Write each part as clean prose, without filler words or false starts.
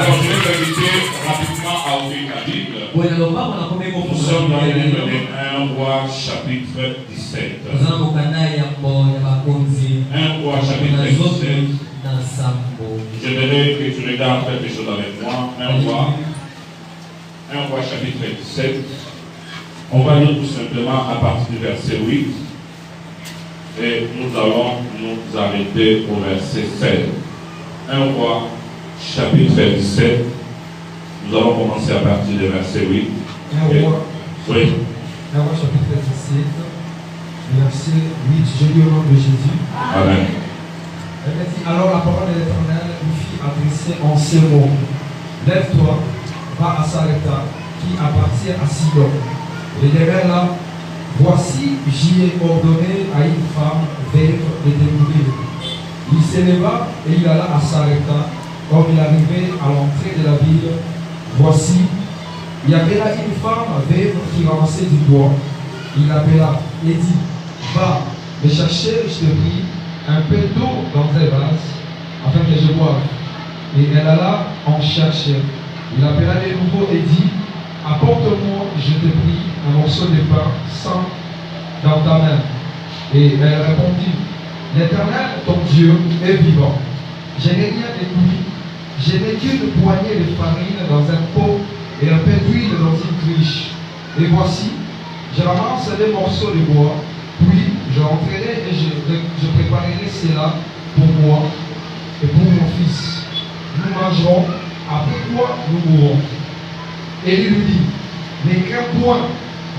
Alors je vais t'inviter rapidement à ouvrir la Bible. Nous sommes dans le livre de 1 Roi chapitre 17. 1 Roi chapitre 17. J'aimerais que tu regardes quelque chose avec moi. 1 Roi chapitre 17. On va lire tout simplement à partir du verset 8. Et nous allons nous arrêter au verset 16. 1 Roi chapitre 17. Nous allons commencer à partir du verset 8. 1 Roi chapitre 17, verset 8. Je lis au nom de Jésus. Amen. Elle m'a dit, alors la parole de l'Éternel lui fit adresser en ces mots. Lève-toi, va à Sarepta, qui appartient à Sidon. Et demeure là, voici, j'y ai ordonné à une femme vaincre et découvrir. Il s'éleva et il alla à Sarepta. Comme il arrivait à l'entrée de la ville, voici, il y avait là une femme veuve qui ramassait du bois. Il l'appela et dit, va me chercher, je te prie, un peu d'eau dans un vase, afin que je boive. Et elle alla en chercher. Il appela de nouveau et dit, apporte-moi, je te prie, un morceau de pain sans dans ta main. Et elle répondit, l'Éternel, ton Dieu, est vivant. Je n'ai rien de lui. Je n'ai qu'une poignée de farine dans un pot et un peu d'huile dans une cruche. Et voici, je ramasse des morceaux de bois, puis je rentrerai et je préparerai cela pour moi et pour mon fils. Nous mangerons, après quoi nous mourrons. Et il lui dit, ne crains point,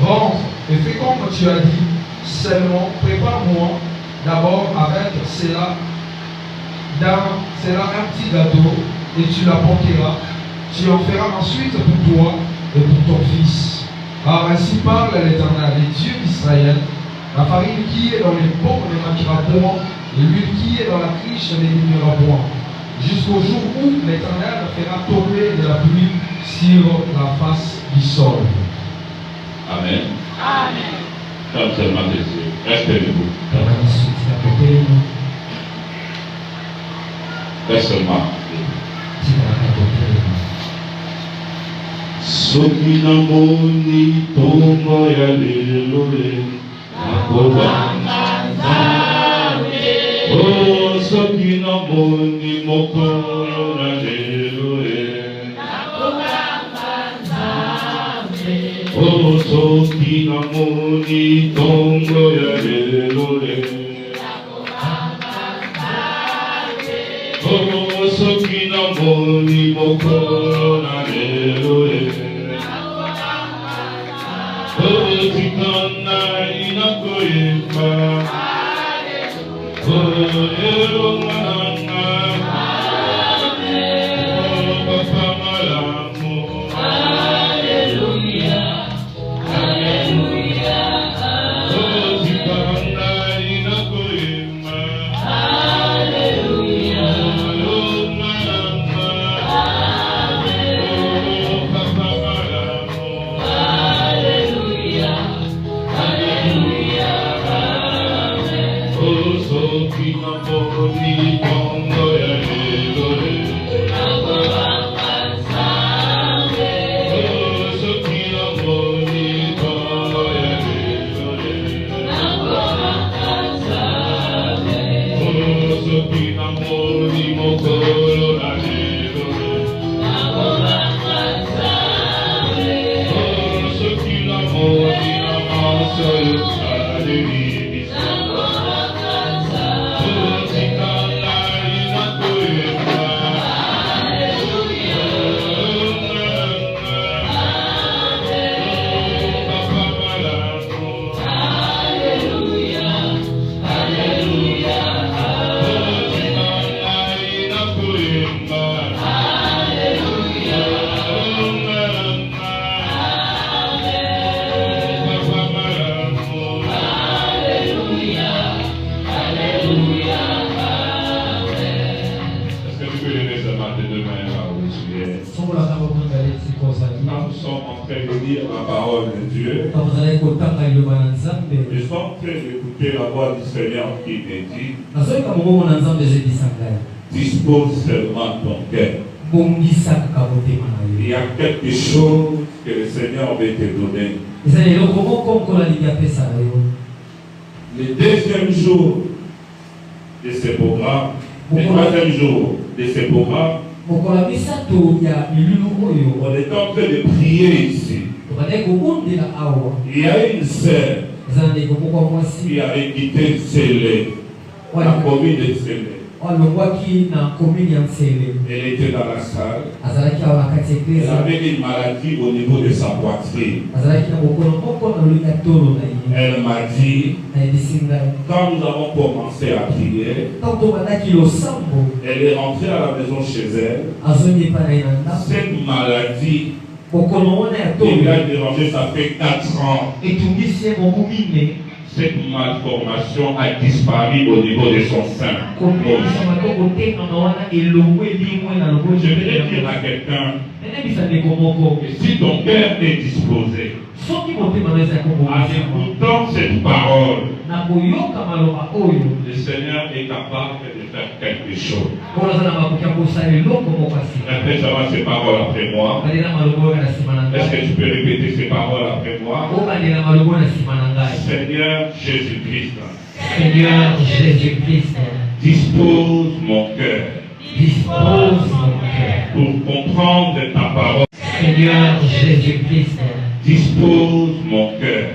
rentre et fais comme tu as dit, seulement prépare-moi d'abord avec cela un petit gâteau et tu l'apporteras. Tu en feras ensuite pour toi et pour ton fils. Car ainsi parle l'Éternel, le Dieu d'Israël. La farine qui est dans les pots ne manquera point, et l'huile qui est dans la cruche ne diminuera point. Jusqu'au jour où l'Éternel fera tomber de la pluie sur la face du sol. Amen. Amen. Comme seulement des yeux. Restez debout. Reste seulement. Soki namoni tombo ya lelo nakobanga Nzambe. Oh, soki namoni mokolo na lelo nakobanga Nzambe. Oh, soki namoni tombo ya lelo nakobanga Nzambe. Oh, soki namoni mokolo na lelo Nous sommes en train de lire la parole de Dieu. Je suis en train d'écouter la voix du Seigneur qui me dit, dispose seulement ton cœur. Il y a quelque chose que le Seigneur veut te donner. Le deuxième jour de ce programme, le troisième jour de ce programme, on est en train de prier ici. Il y a une sœur qui avait quitté Célé, la commune de Célé. Elle était dans la salle. Elle avait une maladie au niveau de sa poitrine. Elle m'a dit, quand nous avons commencé à prier, elle est rentrée à la maison chez elle. Cette maladie, il a dérangé, ça fait 4 ans. Cette malformation a disparu au niveau de son sein. Je voudrais dire à quelqu'un que si ton cœur est disposé, en écoutant cette parole, le Seigneur est capable de faire quelque chose. Répète seulement ces paroles après moi. Est-ce que tu peux répéter ces paroles après moi? Seigneur Jésus-Christ, Seigneur Jésus-Christ, dispose mon cœur pour comprendre ta parole. Seigneur Jésus-Christ, dispose mon cœur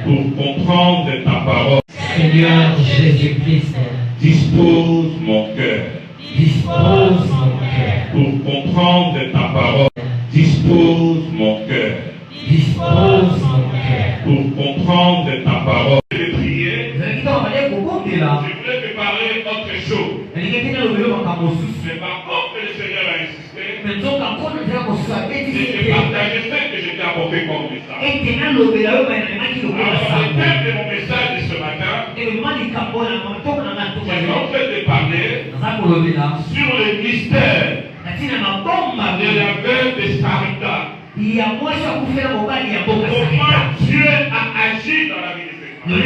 pour comprendre ta parole. Seigneur Jésus-Christ, dispose mon cœur pour comprendre ta parole. Dispose mon cœur pour comprendre ta parole. Je vais prier. Je voulais te parler autre chose. Mais par contre, le Seigneur a insisté. J'ai partagé ce que je t'ai apporté comme message. Alors, le thème de mon message de ce matin, j'ai en fait de parler sur le mystère de la veuve de Sarepta. Comment Dieu a agi dans la vie de cette femme.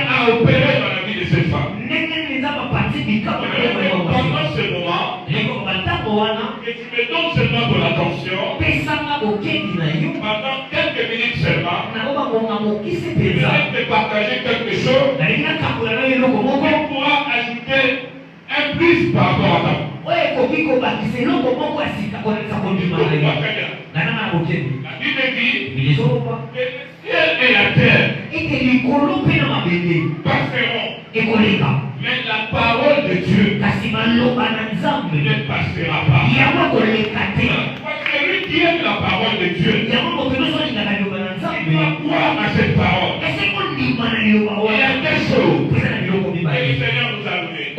A opéré dans la vie de cette femme. Pendant ce moment, que tu me donnes seulement ton attention, pendant quelques minutes seulement, je vais te partager quelque chose qui pourra ajouter un plus par rapport à ta vie. La Bible dit que le ciel et la terre passeront, mais la parole de Dieu ne passera pas. Parce que celui qui aime la parole de Dieu, il va croire à cette parole. Il y a des choses que le Seigneur nous a données.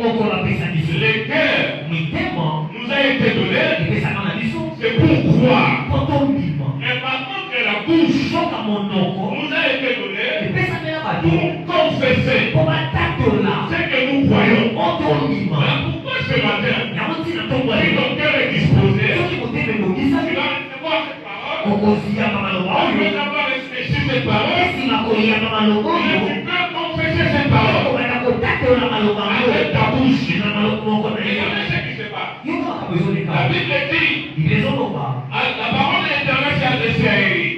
Les cœurs nous a été donné, c'est pour croire. Mais par contre, la bouche nous a été donnée pour confesser ce que nous croyons. Pourquoi ce matin, si ton cœur est disposé, tu vas recevoir cette parole. On veut avoir réfléchi cette parole. Et tu peux confesser cette parole avec ta bouche. Et regardez ce qui se passe. La Bible dit, la parole de l'Éternel s'est adressée à Élie.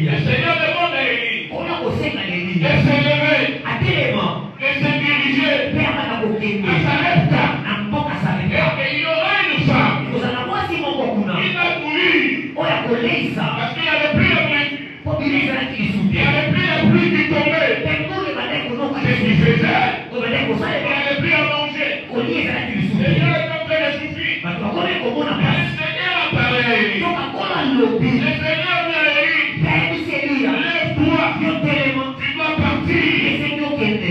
Le Seigneur demande à Élie de se lever, de se diriger à Sarepta. Et il y aura une femme qui va mourir parce qu'il n'y avait plus de pluie. Il n'y avait plus de pluie qui tombait. C'est ce qu'il faisait. Il n'y avait plus à manger. Les gens étaient en train de souffrir. Le Seigneur a parlé à Élie. Le Seigneur dit à Élie, lève-toi, tu dois partir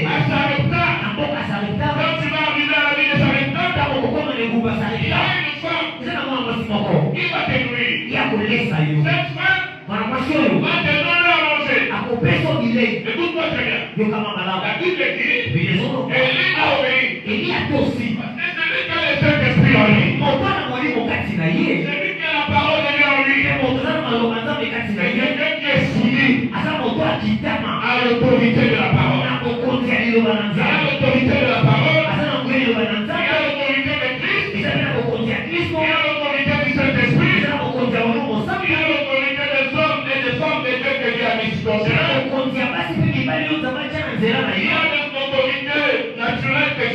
à Sarepta. Quand tu vas arriver à la ville de Sarepta, il y a une femme qui va te nourrir. Cette femme va te donner à manger. Écoute-moi très bien. La Bible dit, Élie a obéi. Parce que celui qui a le Saint-Esprit en lui, celui qui a la parole de Dieu en lui, c'est quelqu'un qui est soumis à l'autorité de la parole. À l'autorité de la parole.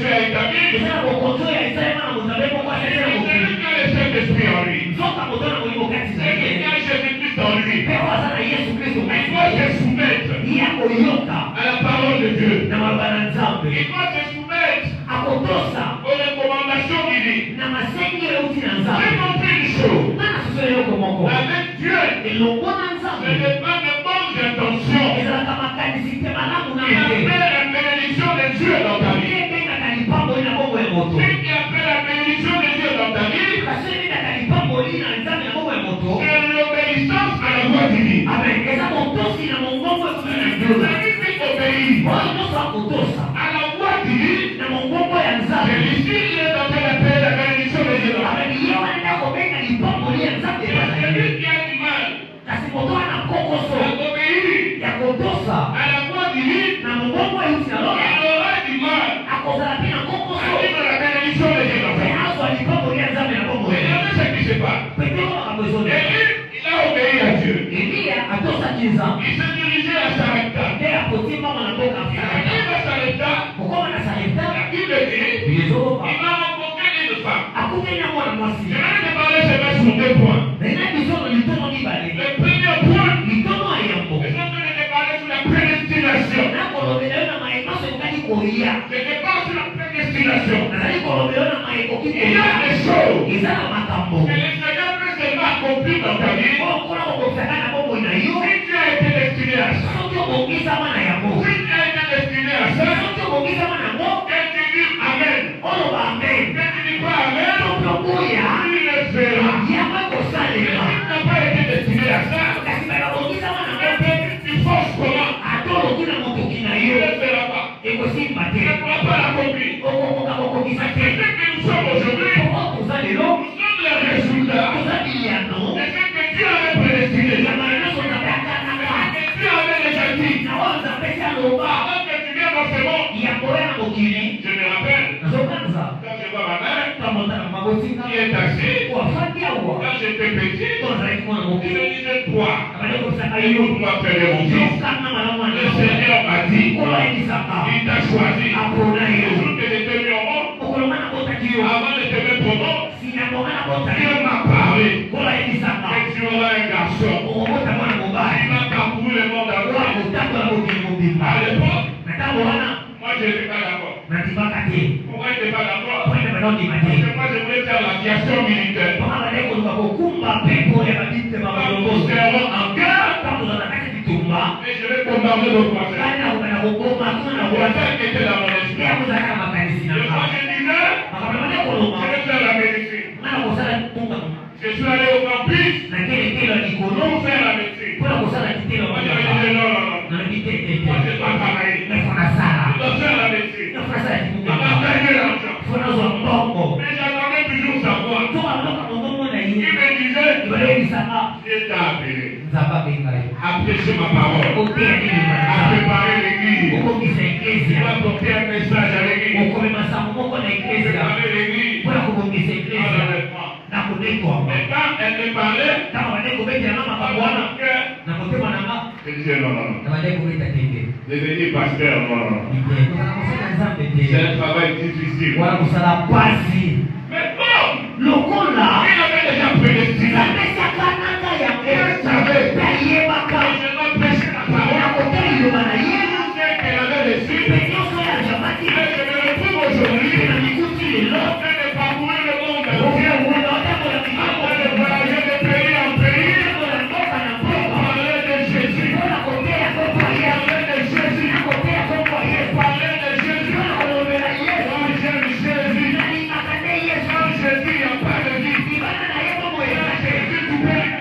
Dieu a établi. Et ça, mon contrôle, il y a une seule main, vous savez pourquoi c'est ça, mon contrôle. Il y a le Saint-Esprit en lui. Sauf qu'à mon temps, on va Il y a Jésus-Christ en lui. mais on va s'en aller sous Christ. Il doit se soumettre Il y a Oyoka. à la parole de Dieu. Na mabananzambe. Il doit se soumettre Akotosa. aux recommandations divines. Na masengi euti na J'ai nzambe. compris une chose. Nana sosole yoko moko. Avec Dieu, Elongo na ce nzambe. n'est pas de bonnes intentions. Ezalaka makanisi te malamu na Il mpe. appelle la bénédiction de Dieu dans ta vie. Ebengaka lipamboli na bongo ya moto. Celui qui appelle la bénédiction de Dieu dans ta vie, Kasi ebengaka lipamboli na nzambe na bongo ya moto. c'est l'obéissance à la voix divine. Amen. Eza motosi na mongongo ekuti na nzambe. Celui qui obéit Oyo nyonso akotosa à la voix divine, na mongongo ya nzambe. celui-ci il est dans quel appel la bénédiction de Dieu dans ta Amen. vie. Ye wana nde akobenga lipamboli ya nzambe ezala ye. Celui qui a du mal Kasi moto wana kokoso à obéir ya kotosa à la voix divine, na mongongo euti na lola il aura du mal akozala mpe na à kokoso vivre la bénédiction de Dieu dans ta mpe vie. azwa lipamboli ya nzambe na bongo ye. Regardez ce qui se passe. Petero makambo ezonde. Élie, il a obéi à Dieu. Eliya atosaki nzambe Il s'est dirigé à Sarepta. nde akotimama na mboka Il Sarepta. arrive à Sarepta. kokoma na Sarepta La Bible dit, ezoba il a rencontré une femme. akutani na mwana mwasi. Je vais te parler seulement sur deux points. Nina bisono litono mibale Le premier point, litono ayambo je suis en train de te parler sur la prédestination. nakolobela yo na maemaso ekokaki koya. Je te parle sur la prédestination. nazali kolobela yo na maekoki Il y a koya. des choses eza na makambo que le Seigneur peut seulement accomplir dans ta vie. oyo mpona kokokisaka na bomoi na yo Si tu as été destiné à ça, soki obongisama na yango si tu as été destiné à ça, soki obongisama na yango que tu dis Amen. oloba amen Que tu dis pas Amen, tokokoya tu le feras. yango Mais ekosalela. si tu n'as pas été destiné à ça, kasi bakabongisama na et yango que tu forces comment, atoloki na motoki na tu yo ne le feras pas. ekosimba Tu te ne pourras pas l'accomplir. okokoka kokokisa C'est te. ce que nous sommes aujourd'hui. Oyo toza lelo Nous sommes les résultats toza biyano de ce que Dieu avait prédestiné. ya maelezo nzambe akanaka Et Dieu avait déjà dit, na oyo nzambe esi aloba avant que tu viennes dans ce monde, ya koya na mokili je me rappelle, nazokanza quand je vois ma mère twamotana mabotinga qui est assise, wafandi awa quand j'étais petit, to nazalaki mwana je me mokili disais, toi, abali kokisaka yo écoute-moi très bien, mon fils. yokanga malamu Le wana Seigneur m'a dit, kolo ayebisaka il t'a choisi. apona Le yo jour que j'étais mis au monde, okolonga nabotaki yo avant de te mettre au monde, sinabonga nabotaki Dieu m'a parlé kolo ayebisaka que tu auras un garçon. okobota mwana Il mobali m'a parcouru le monde entier. akotambola mokili mobimba À l'époque, na ntango wana moi je n'étais pas d'accord. nandimaka te Pourquoi je n'étais pas d'accord? poina banondima Parce te que moi je voulais faire l'aviation militaire. panga bazali koluka kokumba mpepo ya babitema Quand nous balongozi serons en guerre, ntango ozala kati bitumba et je vais bombarder nos voisins. kani nakokana koboma kuna na Voilà koata ce qui était dans mon nde esprit. yakozalaka makanisi na Et moi nga je disais, makambo bade kolonga je vais faire la médecine. nga na kosala tungama Je suis allé au campus na kelekelo ya likolo pour faire la médecine. mpona kosala kitelo Moi je me disais non, non, non. nalobi te te Moi te c'est pas pareil. nafona sala Je dois faire la médecine. nafona sala Il m'a kitungama gagné l'argent. fona zwa mbongo Mais j'attendais toujours sa voix. toka loka mongongo na Il ye me disait, ibaleyebisaka Dieu t'a appelé nzambe abengai à prêcher ma parole, oteya ndimima na à nzambe préparer l'église. okokisa Tu eklezia vas porter un message à l'église. okomema sango moko na eklezia Préparer l'église. mpona kobongisa Dans eklezia le temps. na kodetwama Mais quand elle me parlait, ntango bande kobetelanga makambo dans wana mon cœur, na motema nanga je disais non, non, non. na bande kobeta tete Devenir pasteur, non, non, non. ite kozala kosala nzambe te C'est un travail difficile. wana kosala pasi Mais bon, lokola il avait déjà prédestiné. apesaka nanga yango Il savait. mpe ayebaka Quand je dois prêcher la parole, na kotala liloba na ye tout ce qu'elle avait reçu, mpe nyonso oyo azwamaki et je me retrouve aujourd'hui mpe na mikuti lelo en train de parcourir le monde entier. okokunda otambola Après de voyager de pays en pays, otambola mboka na mboka parler de Jésus, mpona koteya kombo ya yesu parler de Jésus, na koteya kombo ya yesu parler de Jésus. mpona kolobela yesu Quand j'aime Jésus, nalingaka nde yesu quand je dis il n'y a pas de vie, libana na ye bomoi quand eza te Jésus, tu peux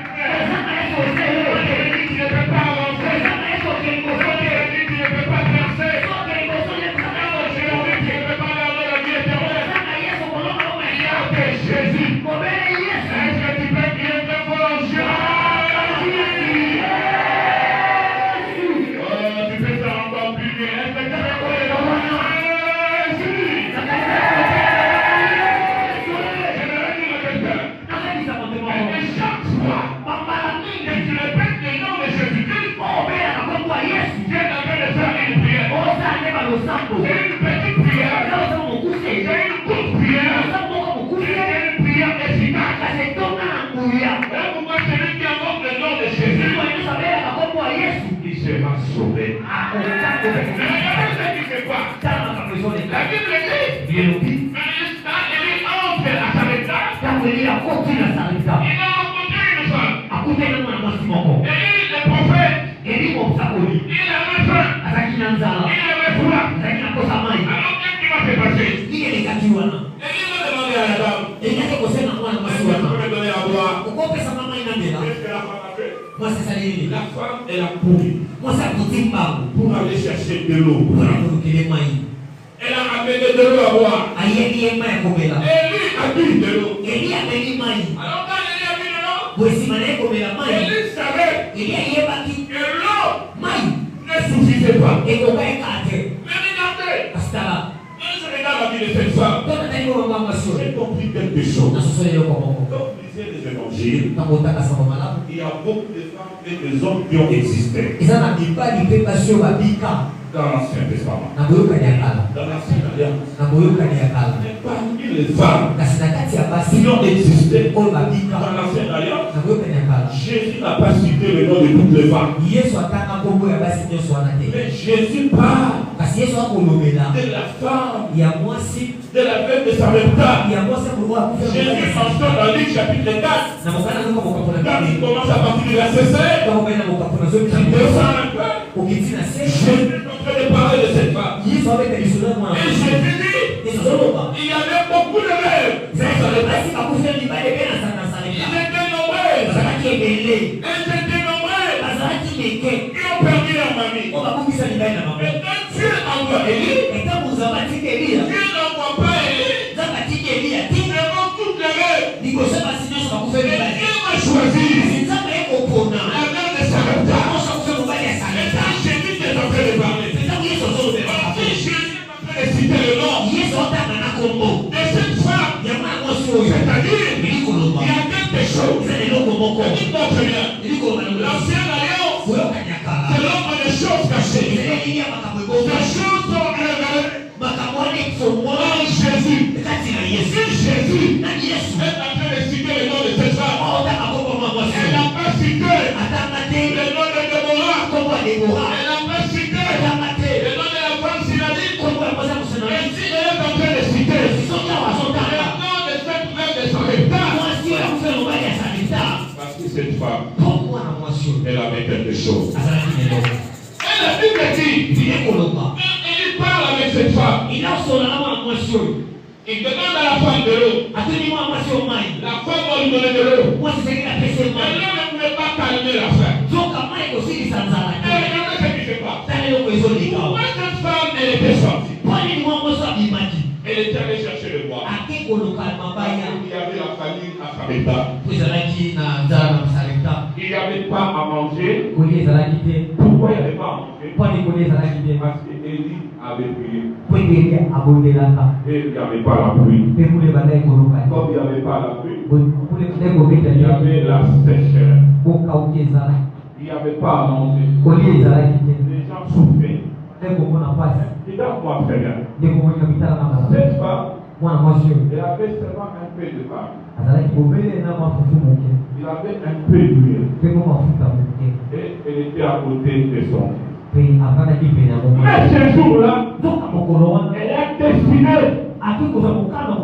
sauver. La Bible dit, il entre à Sarepta, il a rencontré une femme. Élie, le prophète, il avait faim, il avait froid. Alors qu'est-ce qui va se passer? Élie va demander à la dame, est-ce que tu peux me donner à boire? Qu'est-ce que la femme a fait? La femme, elle a couru pour aller chercher de l'eau. Elle a amené de l'eau à boire. Élie a bu de l'eau. Alors quand Élie a bu de l'eau, Élie savait que l'eau ne suffisait pas. Mais regardez, quand je regarde la vie de cette femme, j'ai compris quelque chose. Quand vous lisez les évangiles, il y a beaucoup de femmes et des hommes qui ont existé dans l'Ancien Testament, dans l'Ancienne Alliance. Mais parmi les femmes qui ont existé dans l'Ancienne Alliance, Jésus n'a pas cité le nom de toutes les femmes. Mais Jésus parle de la femme, de la veuve de Sarepta. Jésus mentionne dans Luc chapitre 4, quand il commence à partir du verset 7, il descend un peu. Jésus est en train de parler de cette femme. Et Jésus dit, il y avait beaucoup de veuves. Ils étaient nombreux. Ils ont perdu leur mamie. Et quand Dieu envoie Élie, Dieu n'envoie pas Élie devant toutes les veuves. Et Dieu va choisir la veuve de Sarepta. Et Jésus est en train de parler. Jésus est en train de citer le nom de cette femme. C'est-à-dire, il y a quelque chose. Écoute-moi très bien. L'Ancienne Alliance, c'est l'ombre des choses cachées. Les choses sont révélées en Jésus. Si Jésus est en train de citer le nom de cette femme, elle n'a pas cité le nom de Déborah. Elle n'a pas cité le nom de la femme Sinadine. Et si elle est en train de citer le nom de cette veuve de Sarepta, parce que cette femme, elle avait quelque chose. Et la Bible dit, quand il parle avec cette femme, il demande à la femme de l'eau. La femme va lui donner de l'eau. Mais l'eau ne pouvait pas calmer la faim. Et regardez ce qui se passe. Pourquoi cette femme, elle était sortie? Elle était allée chercher le bois. Il y avait la famille à Sarepta. Il n'y avait pas à manger. Pourquoi il n'y avait pas à manger? Parce qu'Élie avait prié. Et il n'y avait pas la pluie. Comme il n'y avait pas la pluie, il y avait la sécheresse. Il n'y avait pas à manger. Les gens souffraient. Regarde-moi très bien. Cette femme, elle avait seulement un peu de pain. Il avait un peu d'huile. Et elle était à côté de son fils. Mais ce jour-là, elle a décidé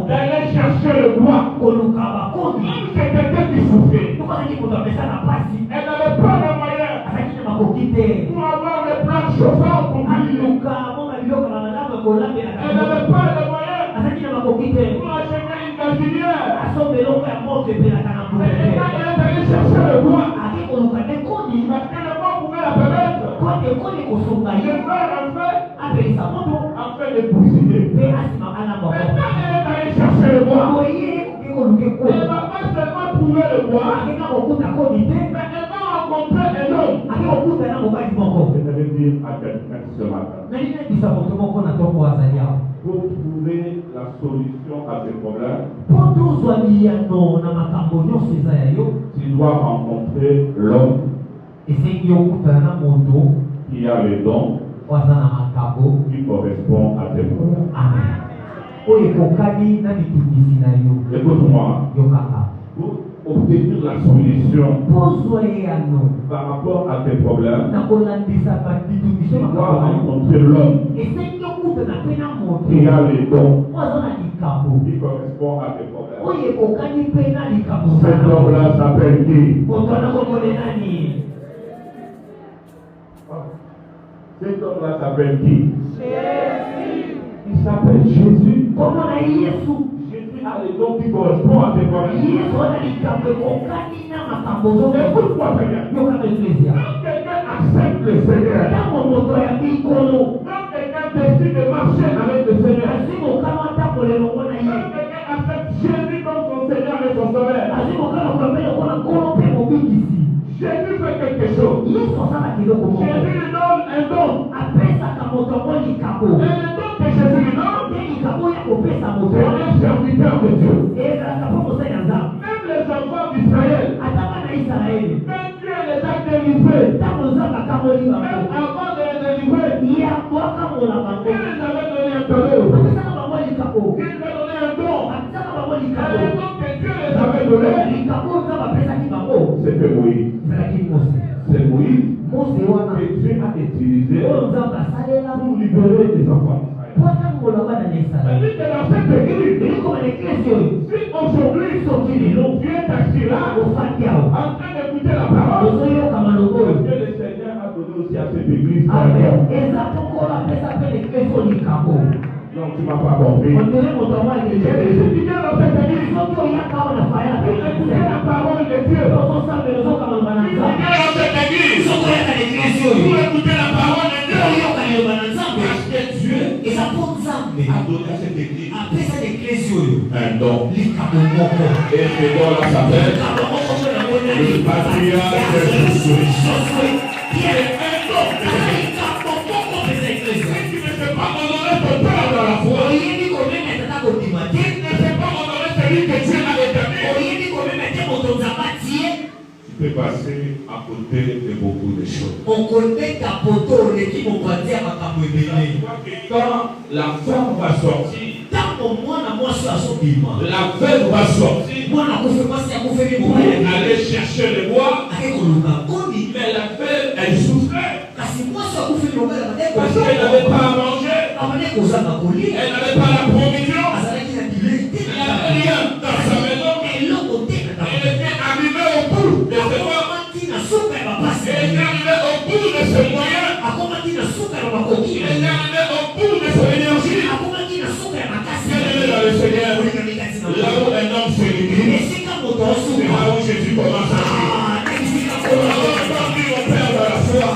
d'aller chercher le bois. Comme c'était elle qui souffrait, elle n'avait pas de moyens pour avoir les plats chauffants pour lui. Elle n'avait pas de moyens pour acheter une gazinière. Mais elle est allée chercher le bois. Parce que le bois pouvait la permettre de faire un feu afin de cuisiner. Mais quand elle est allée chercher le bois, elle ne va pas seulement trouver le bois, mais elle va rencontrer un homme. Je vais dire à quelqu'un ce matin, pour trouver la solution à tes problèmes, tu dois rencontrer l'homme qui a les dons qui correspondent à tes problèmes. Écoute-moi. obtenir la solution Pozoyano. par rapport à tes problèmes, Nakolandisa bandidu tu biso dois makambo. rencontrer l'homme Esengi okuta na pena moto. qui a les dons Ozo na likambo. qui correspondent à tes problèmes. Oye kokani pena likambo. Cet homme-là s'appelle qui? Moto na kokole nani? Cet homme-là s'appelle qui? Il s'appelle Jésus. Komo na Yesu. Jésus a les dons qui correspondent à tes problèmes. Yesu na likambo kokani na makambo. Écoute-moi très bien. Yoka na iglesia. Quand quelqu'un accepte le Seigneur, Tango moto ya bikolo. quand quelqu'un décide de marcher avec le Seigneur, Azimo kama takole longo na ye. quand quelqu'un accepte Jésus comme son Seigneur et son Sauveur, Azimo kama kwa mbele kona kolo pe mobikisi. Jésus fait quelque chose. Yesu asala kiloko moko. Jésus lui donne un don. Apesaka moto ngo likambo. Et le don que Jésus lui donne, Ye likambo ya kopesa moto. c'est un serviteur de Dieu. Ezalaka mpo mosali ya nzambe. Même les enfants d'Israël, Ata bana Israeli. quand Dieu les a délivrés, Ntango nzambe akamoli même bango. avant de les délivrer, Ye akokamola bango. il les avait donné un cadeau. Apesaka bango likambo. Il les a donné un don. Apesaka bango Et likambo. le don que Dieu les avait donné, Likambo nzambe apesaki bango. c'était Moïse. Ezalaki Mose. C'est Moïse Mose wana. que Dieu a utilisé Oyo nzambe asalela pour libérer les enfants d'Israël. po atangola bana na Israeli. C'est-à-dire que dans cette église, Eliko bana eklesi oyo. si aujourd'hui, Soki lelo. Dieu est assis là, Ofandi awo. en train d'écouter la parole, Ozoyoka maloba oyo. que le Seigneur a donné aussi à cette église. Amen. Eza pokolo apesa mpe eklesi oyo likambo. Donc tu m'as pas compris. Ondele moto amwa J'ai eklesi. décidé de dans cette église Soki oyaka awa na faya pour écouter la parole de Dieu. ozosambela ozokamaloba na Tu viens nzambe. dans cette église Soki oyaka na eklesi pour oyo. écouter la parole de Dieu. Oyoka liloba na nzambe. Parce que Dieu Eza mpo nzambe a donné à cette église apesa eklesi oyo un don. likambo moko. Et ce don-là s'appelle Likambo moko mpo na moni le patriarche de Josué. Josué. Pierre. Un don. Eza likambo moko pesa eklesi. Si tu ne sais pas honorer ton père dans la foi, Oyebi komema tata kondima te. tu ne sais pas honorer celui que Dieu a établi, Oyebi komema te moto nzambe atie. tu peux passer à côté de beaucoup de choses. Okobeta poto oleki mopanzi ya makambo ebele. Quand la femme va sortir, Ntango mwana mwasi azobima. la veuve va sortir Mwana akufe mwasi akufeli pour mobali. aller chercher le bois, Ake koluka nkoni. mais la veuve, elle souffrait Kasi mwasi akufeli mobali abandaki parce qu'elle n'avait pas à manger, abandaki kozanga kolia. elle n'avait pas la provision, Azalaki na bilei te. il n'avait rien dans sa maison, Eloko te na elle était arrivée au bout de ses moyens, akomaki na suka ya bapasi. elle était arrivée au bout de ses moyens, Akomaki na suka ya makoki. elle était arrivée au bout de son énergie. Akomaki na suka ya makasi. Bien-aimé dans le Seigneur, là où un homme se limite, Esika moto c'est asuka. là où Jésus commence à vivre. Ah, esika Alors, kolo. quand dit mon Père dans la foi,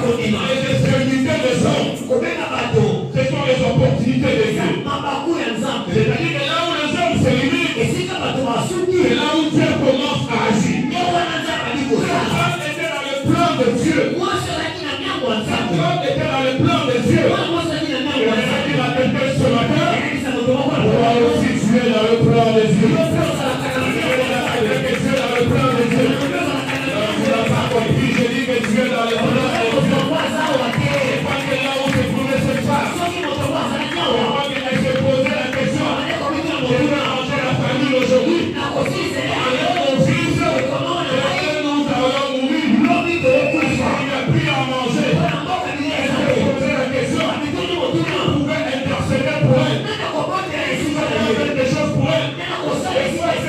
Kodima. les extrémités des hommes, Kobena bato. ce sont les opportunités de Dieu. Mabaku ya nzambe. C'est-à-dire que là où les hommes se limitent, Esika bato basuki. c'est là où Dieu commence à agir. Nde wana nzambe ali La kosala. femme était dans le plan de Dieu. Mwasi azalaki na miango ya La nzambe. femme était dans le plan de Dieu. Mwana mwasi azalaki na Et miango on ya a nzambe. dit à quelqu'un ce matin, Ekakisa moto moko na toi kolo. aussi tu es dans le plan de Dieu. Mpe ozalaka na Tu miango es ya nzambe. dans le plan de Dieu. Mpe ozalaka na Alors, tu n'as pas compris, je dis que tu es dans le plan de Dieu. moto aza awa te. Parce que là où se trouvait cette femme, Soki moto ngo azalaki awa. avant qu'elle se posait la question, Abandaki komiki na je motu vais na. manger la famille aujourd'hui. Na kosilisela. Alors mon fils, Komona na ye. et nous allons mourir. Lobi tokokufa. Il n'y a plus à manger. Wana mboka bilei Elle eza se te. posait la question, Abitoni motu na. on pouvait intercéder pour elle. Nenda kobotela Il esika fallait na ye. faire quelque chose pour elle. Nenda kosala esika Et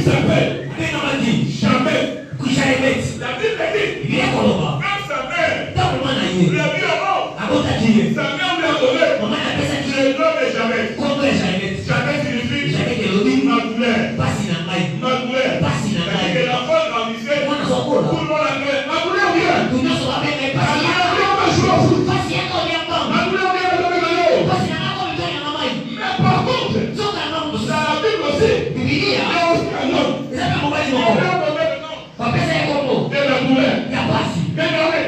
s'appelle jamais. La Bible dit, quand sa mère lui a mis au monde, sa mère lui a donné le nom de jamais. Jamais signifie ma douleur. Ma douleur. C'est que la femme grandissait, tout le monde l'appelait ma douleur vient. Ma douleur vient, on va jouer au foot. Ma douleur vient, on va jouer au vélo. Mais par contre, dans la Bible aussi, il y a aussi un homme. On lui a donné le nom de la douleur. Regardez,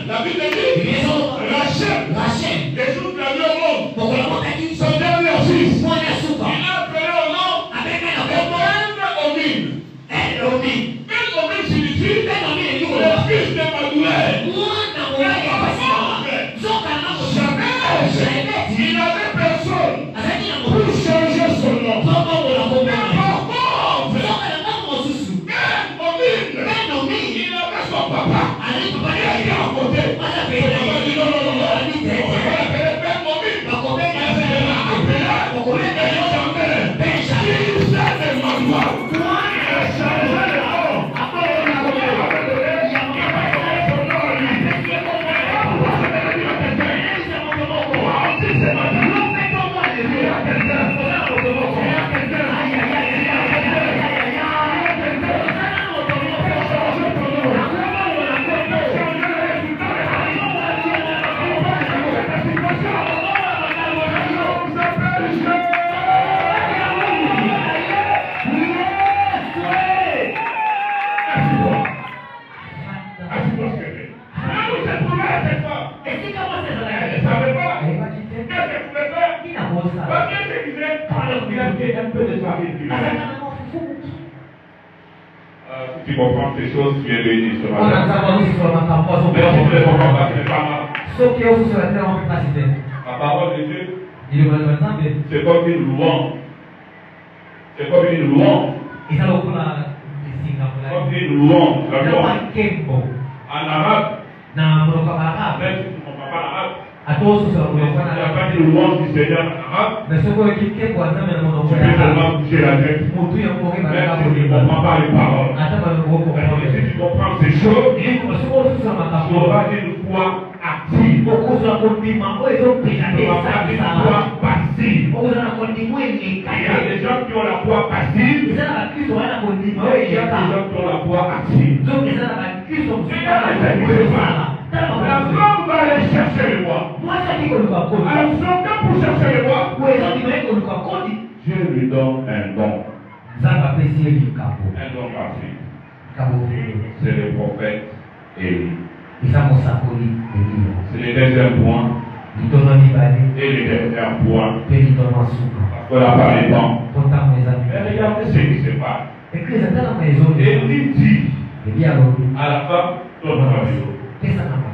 la Bible dit, Rachel, les jours de la vie au monde, son dernier fils, il a appelé au nom Ben-Omin. Ben-Omin signifie le fils de ma douleur. Jamais il n'avait personne pour changer son nom. Mais par contre, Ben-Omin, il avait son papa. Il était à côté. Son papa dit non, on va l'appeler Ben-Omin. Si tu comprends ces choses, tu es béni ce matin. Ona sababu sisi tunatambua Mais si tu ne comprends pas, ce n'est pas mal. soki okusala tena mapasite La parole de Dieu, ili balibazambe c'est comme une louange. C'est comme une louange. eza lokola esinga Comme molai une louange. La kama louange. nkembo En arabe, na monoko ya arabe même si tu ne comprends pas l'arabe, ata osusala il n'y monoko a ya pas arabe de louange du Seigneur en arabe. mais soki oyoki nkembo ya nzambe na monoko Tu ya peux arabe seulement bouger la tête. motu yango okoki Même balaka si tu ne kolimba comprends pas les paroles. ata baloko Mais si okomprendre tu comprends ces choses, soki osusala tu makambo auras une foi active. okozala kondima oyo ezopesa Tu te n'auras pas une esalisaka foi passive. okozala na kondima oyo Il y a elekaka des gens qui ont la foi passive. eza na bakristo baya na kondima oyo Il y a des eleka gens qui ont la foi active. donc eza na bakristo La femme va aller chercher le roi. mwasi aki koluka kodi Alors, son temps pour chercher le roi, oyo ezalima ye koluka kodi Dieu lui donne un don. nzambe apesi ye likambo Un don gratuit. likambo ofulu C'est le prophète Élie. eza mosakoli eliya C'est le deuxième point. litono mibale Et le dernier point. mpe litono asuka Parce qu'on a parlé de temps. po ntango eza Mais mibale regardez ce qui se passe. eklise ntango ezoli Élie dit eliya alobi à la femme, donne ma vie. pesa na mai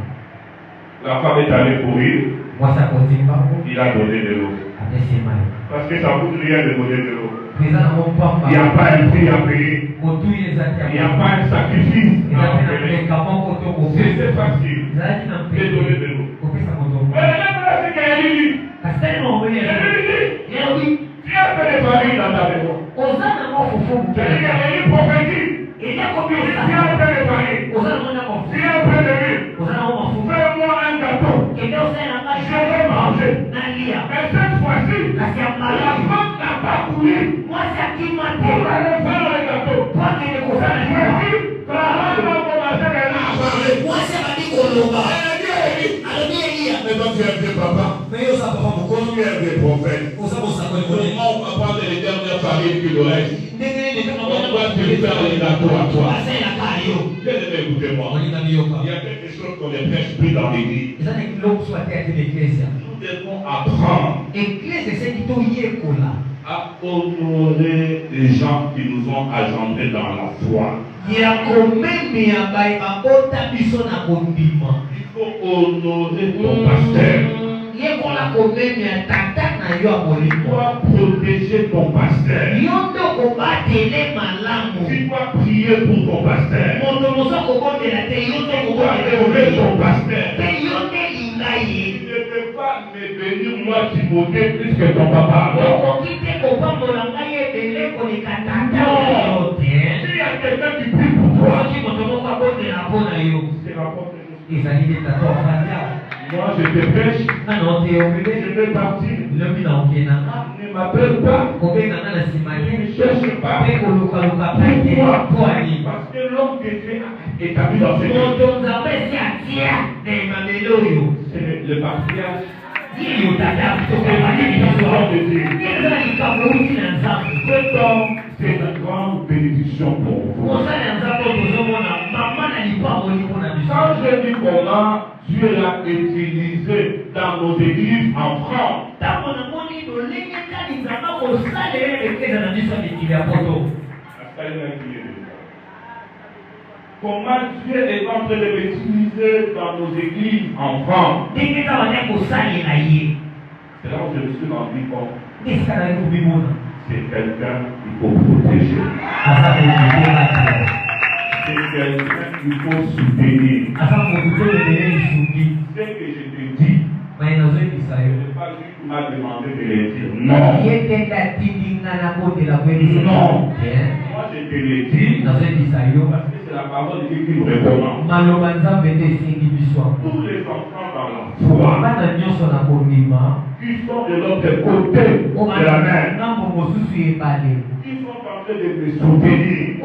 La femme est allée courir. mwasi akotimbango Il a donné de l'eau. apesi ye mai Parce que ça ne coûte rien de donner de l'eau. eza na Il n'y a mopamba pas un prix à payer. motuyi eza Il n'y a te pas un sacrifice eza à te na payer. meka moko to C'est facile ezalaki na de donner de l'eau. kopesa moto Mais là, c'est qu'Élie dit. kasi tali maomeli Élie dit, elobi tu as fait des familles dans ta maison. oza na mwa fufu C'est-à-dire qu'Élie prophétise. eliakobi Tu oza as fait des familles. oza na mwana mafufu Tu as fait des villes. oza na mwa mafufu Fais-moi un gâteau. kende osala na Je vais manger. nalia Mais cette fois-ci, kasi ya la malamu femme n'a pas couru mwasi akima pour te aller faire le gâteau. po akende kozala Cette fois-ci, la femme a commencé maintenant à parler. mwasi abandi koloba Elle a dit à Élie, alobi eliya mais toi tu es un vieux papa. Mais il y a ça, papa, pourquoi Tu es un vieux prophète. on s'est consacré au Dieu. Comment on va prendre les dernières familles qui nous restent? ndenge nini kama Pourquoi tu veux faire les gâteaux à toi? asalelaka yo Bien aimé, écoutez-moi. On est dans le yoga. Il y a quelque chose qu'on ne prêche plus dans l'église. eza na kiloko so bateyaki na eklezia Nous devons apprendre ekleze esengeli toyekola à honorer les gens qui nous ont agendrés dans la foi. ya komemea babota biso na kondima Il faut honorer ton pasteur. yekola komemea tata na yo ya Tu molimo dois protéger ton pasteur. yo nde okobatele malamu Tu dois prier pour ton pasteur. moto mosu akobondela te yo nde Tu dois élever ton okobondela pasteur. mpe yo nde linga ye Tu ne peux pas me bénir moi Timothée plus que ton papa. Non. okoki te kopambola ngai ebele koleka tata oyo te Moi, je te pêche, je vais partir. Ne m'appelle pas, ne me cherche pas. Pourquoi? Parce que l'homme que Dieu a établi dans ce monde, c'est le patriarche. C'est de Dieu. C'est une grande bénédiction pour vous. Quand je dis comment Dieu l'a utilisé dans nos églises en France, comment Dieu est en train de l'utiliser dans nos églises en France, c'est là où je me suis rendu compte. C'est quelqu'un qu'il faut protéger. C'est quelqu'un qu'il faut soutenir. Ce que je te dis, ce n'est pas lui qui m'a demandé de le dire. Non. Non. Moi je te le dis parce que c'est la parole de Dieu qui nous recommande. Tous les enfants dans la foi qui sont de l'autre côté de la mer, qui sont en train de me soutenir.